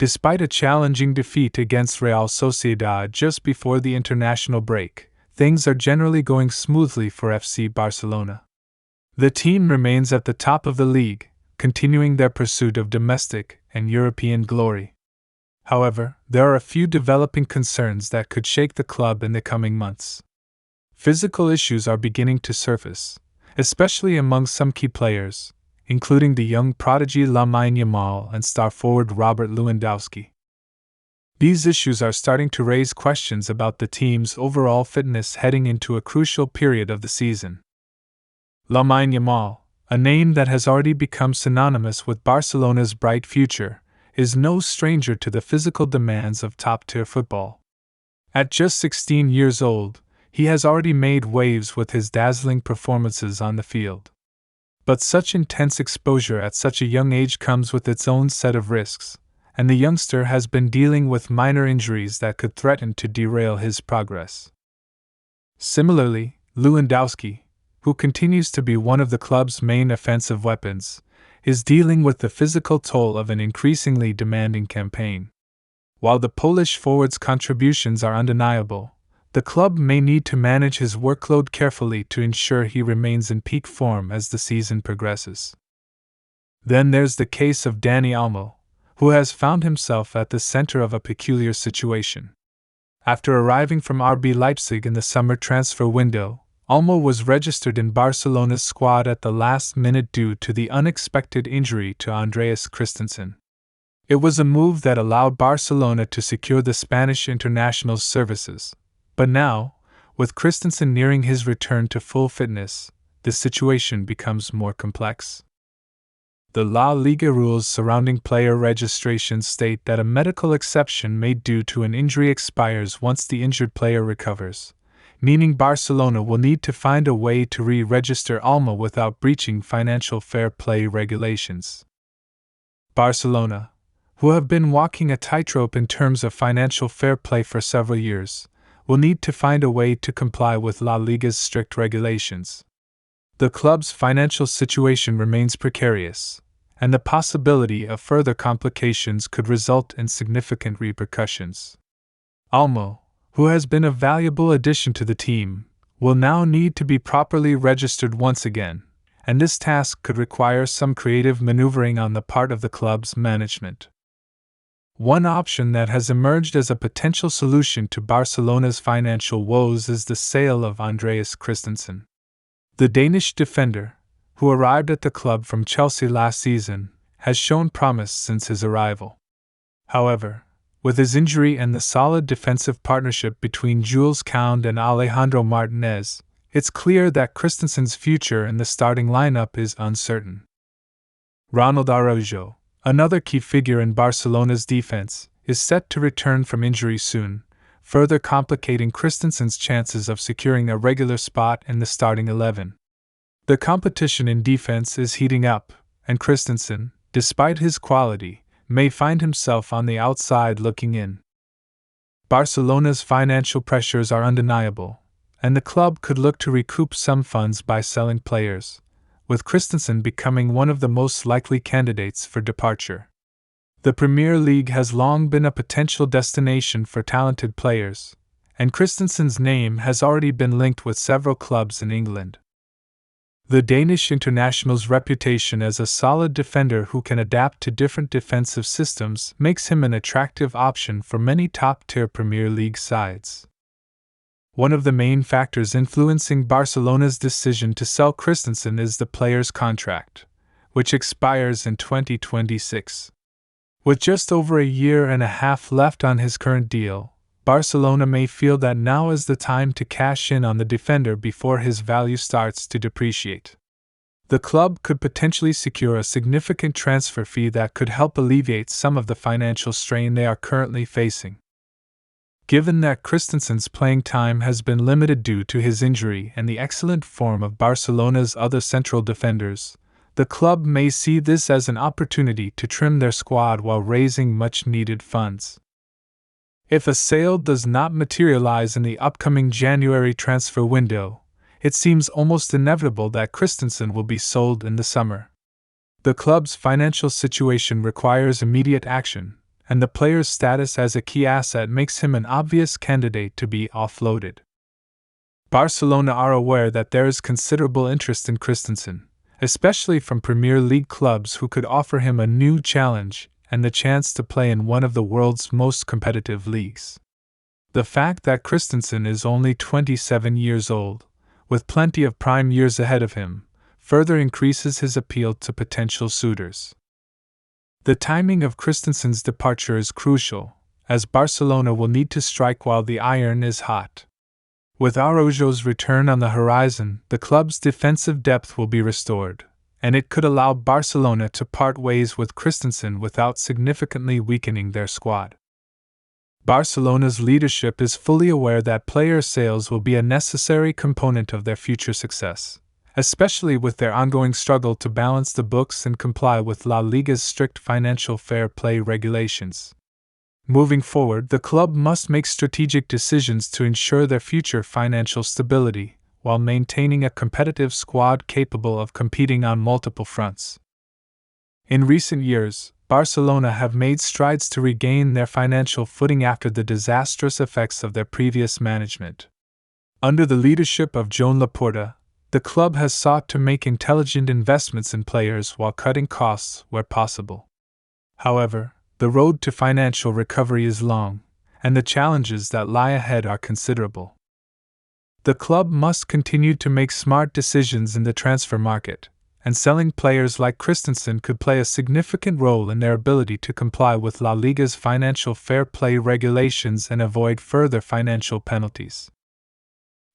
Despite a challenging defeat against Real Sociedad just before the international break, things are generally going smoothly for FC Barcelona. The team remains at the top of the league, continuing their pursuit of domestic and European glory. However, there are a few developing concerns that could shake the club in the coming months. Physical issues are beginning to surface, especially among some key players, including the young prodigy Lamine Yamal and star forward Robert Lewandowski. These issues are starting to raise questions about the team's overall fitness heading into a crucial period of the season. Lamine Yamal, a name that has already become synonymous with Barcelona's bright future, is no stranger to the physical demands of top-tier football. At just 16 years old, he has already made waves with his dazzling performances on the field. But such intense exposure at such a young age comes with its own set of risks, and the youngster has been dealing with minor injuries that could threaten to derail his progress. Similarly, Lewandowski, who continues to be one of the club's main offensive weapons, is dealing with the physical toll of an increasingly demanding campaign. While the Polish forward's contributions are undeniable, the club may need to manage his workload carefully to ensure he remains in peak form as the season progresses. Then there's the case of Dani Olmo, who has found himself at the center of a peculiar situation. After arriving from RB Leipzig in the summer transfer window, Olmo was registered in Barcelona's squad at the last minute due to the unexpected injury to Andreas Christensen. It was a move that allowed Barcelona to secure the Spanish international's services. But now, with Christensen nearing his return to full fitness, the situation becomes more complex. The La Liga rules surrounding player registrations state that a medical exception made due to an injury expires once the injured player recovers, meaning Barcelona will need to find a way to re-register Olmo without breaching financial fair play regulations. Barcelona, who have been walking a tightrope in terms of financial fair play for several years, will need to find a way to comply with La Liga's strict regulations. The club's financial situation remains precarious, and the possibility of further complications could result in significant repercussions. Olmo, who has been a valuable addition to the team, will now need to be properly registered once again, and this task could require some creative maneuvering on the part of the club's management. One option that has emerged as a potential solution to Barcelona's financial woes is the sale of Andreas Christensen. The Danish defender, who arrived at the club from Chelsea last season, has shown promise since his arrival. However, with his injury and the solid defensive partnership between Jules Kounde and Alejandro Martinez, it's clear that Christensen's future in the starting lineup is uncertain. Ronald Araujo, another key figure in Barcelona's defense, is set to return from injury soon, further complicating Christensen's chances of securing a regular spot in the starting 11. The competition in defense is heating up, and Christensen, despite his quality, may find himself on the outside looking in. Barcelona's financial pressures are undeniable, and the club could look to recoup some funds by selling players, with Christensen becoming one of the most likely candidates for departure. The Premier League has long been a potential destination for talented players, and Christensen's name has already been linked with several clubs in England. The Danish international's reputation as a solid defender who can adapt to different defensive systems makes him an attractive option for many top-tier Premier League sides. One of the main factors influencing Barcelona's decision to sell Christensen is the player's contract, which expires in 2026. With just over a year and a half left on his current deal, Barcelona may feel that now is the time to cash in on the defender before his value starts to depreciate. The club could potentially secure a significant transfer fee that could help alleviate some of the financial strain they are currently facing. Given that Christensen's playing time has been limited due to his injury and the excellent form of Barcelona's other central defenders, the club may see this as an opportunity to trim their squad while raising much-needed funds. If a sale does not materialize in the upcoming January transfer window, it seems almost inevitable that Christensen will be sold in the summer. The club's financial situation requires immediate action, and the player's status as a key asset makes him an obvious candidate to be offloaded. Barcelona are aware that there is considerable interest in Christensen, especially from Premier League clubs who could offer him a new challenge and the chance to play in one of the world's most competitive leagues. The fact that Christensen is only 27 years old, with plenty of prime years ahead of him, further increases his appeal to potential suitors. The timing of Christensen's departure is crucial, as Barcelona will need to strike while the iron is hot. With Araujo's return on the horizon, the club's defensive depth will be restored, and it could allow Barcelona to part ways with Christensen without significantly weakening their squad. Barcelona's leadership is fully aware that player sales will be a necessary component of their future success, especially with their ongoing struggle to balance the books and comply with La Liga's strict financial fair play regulations. Moving forward, the club must make strategic decisions to ensure their future financial stability, while maintaining a competitive squad capable of competing on multiple fronts. In recent years, Barcelona have made strides to regain their financial footing after the disastrous effects of their previous management. Under the leadership of Joan Laporta, the club has sought to make intelligent investments in players while cutting costs where possible. However, the road to financial recovery is long, and the challenges that lie ahead are considerable. The club must continue to make smart decisions in the transfer market, and selling players like Christensen could play a significant role in their ability to comply with La Liga's financial fair play regulations and avoid further financial penalties.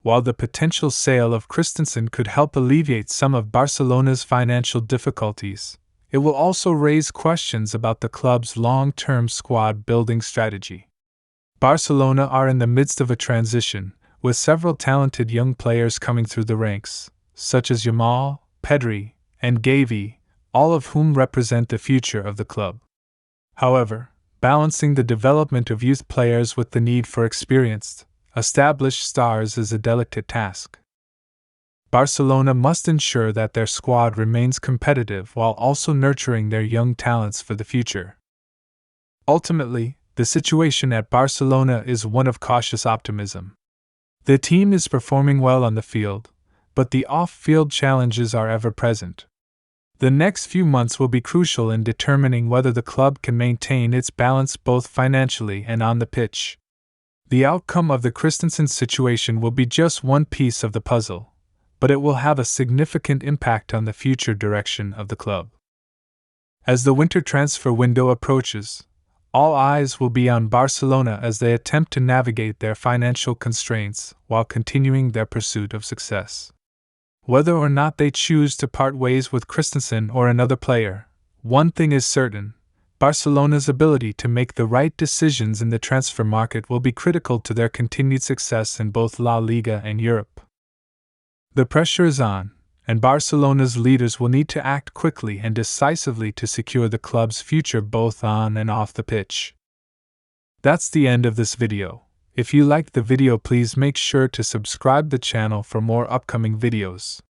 While the potential sale of Christensen could help alleviate some of Barcelona's financial difficulties, it will also raise questions about the club's long-term squad building strategy. Barcelona are in the midst of a transition, with several talented young players coming through the ranks, such as Yamal, Pedri, and Gavi, all of whom represent the future of the club. However, balancing the development of youth players with the need for experienced, established stars is a delicate task. Barcelona must ensure that their squad remains competitive while also nurturing their young talents for the future. Ultimately, the situation at Barcelona is one of cautious optimism. The team is performing well on the field, but the off-field challenges are ever present. The next few months will be crucial in determining whether the club can maintain its balance both financially and on the pitch. The outcome of the Christensen situation will be just one piece of the puzzle, but it will have a significant impact on the future direction of the club. As the winter transfer window approaches, all eyes will be on Barcelona as they attempt to navigate their financial constraints while continuing their pursuit of success. Whether or not they choose to part ways with Christensen or another player, one thing is certain: Barcelona's ability to make the right decisions in the transfer market will be critical to their continued success in both La Liga and Europe. The pressure is on, and Barcelona's leaders will need to act quickly and decisively to secure the club's future both on and off the pitch. That's the end of this video. If you liked the video, please make sure to subscribe the channel for more upcoming videos.